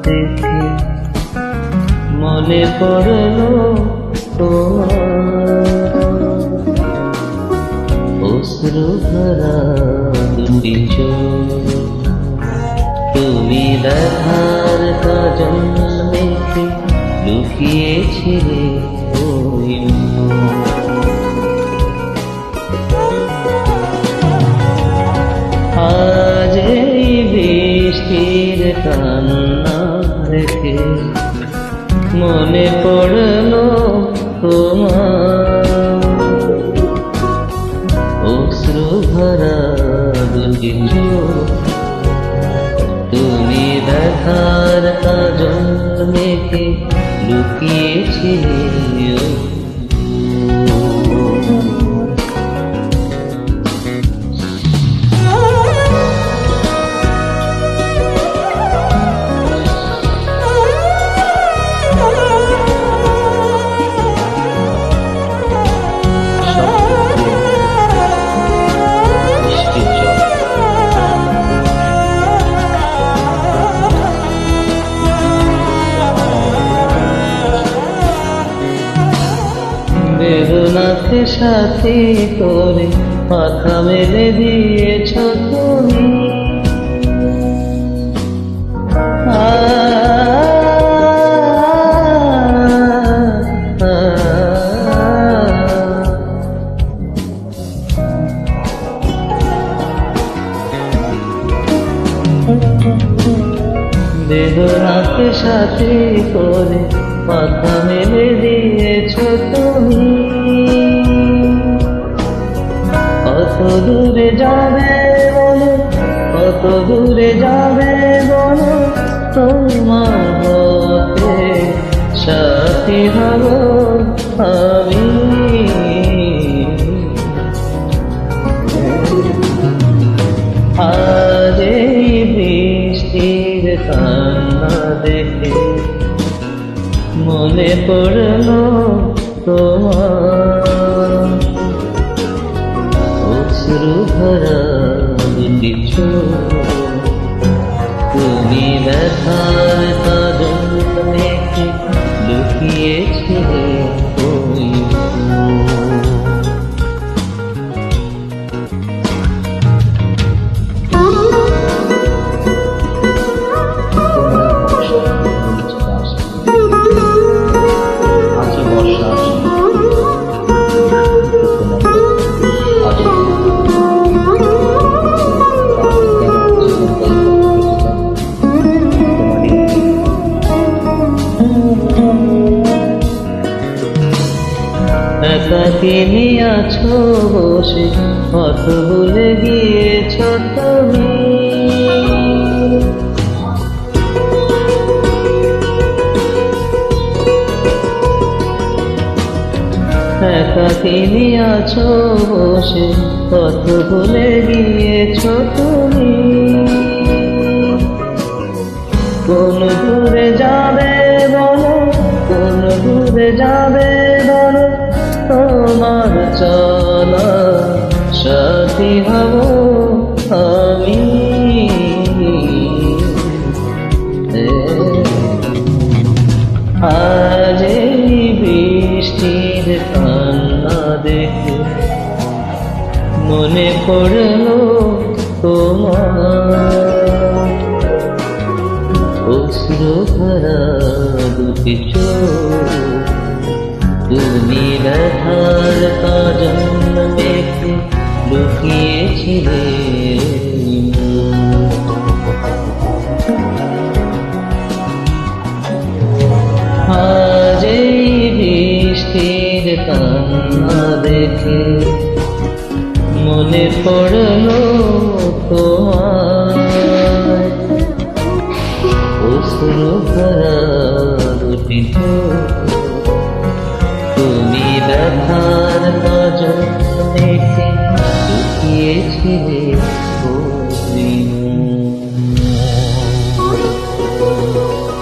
দেখে মনে পড়লো তোমার অশ্রু ভরা দুটি চোখ। তুমি দেখার কাজল মেখে লুকিয়েছিলে ওই আজ এই বৃষ্টির কান্না দেখে মনে পড়লো তোমার অশ্রু ভরা দুটি চোখ। তুমি দেখার কাজল মেখে লুকিয়েছিলে বেদনাকে সাথী করে মাথা মেলে দিয়েছ তুমি। বেদনাকে সাথী করে মাথা মেলে দিয়েছ তুমি। কত দূরে যাবে বলো, কত দূরে যাবে বলো, তোমার পথে সাথী হব আমি। আজ এই বৃষ্টির কান্না দেখে মনে পড়লো তোমার অশ্রু ভরা দুটি চোখ। তুমি ব্যথার কাজল মেখে লুকিয়েছিলে ওই একাকিনী আছো বসে কত ভুলে গিয়েছ তুমি। একাকিনী আছো বসে কত ভুলে গিয়েছ তুমি। কোন দূরে যাবে বলো, কোন দূরে যাবে বলো, তোমার চলা সাথী হব আমি। আজ এই বৃষ্টির কান্না দেখে মনে পড়লো তোমার অশ্রু ভরা দুটি চোখ। তুমি ব্যথার কাজল মেখে লুকিয়েছিলে আজ এই বৃষ্টির কান্না দেখে মনে পড়লো তোমার অশ্রু ভরা দুটি চোখ। তুমি ব্যথার কাজল মেখে লুকিয়েছিলে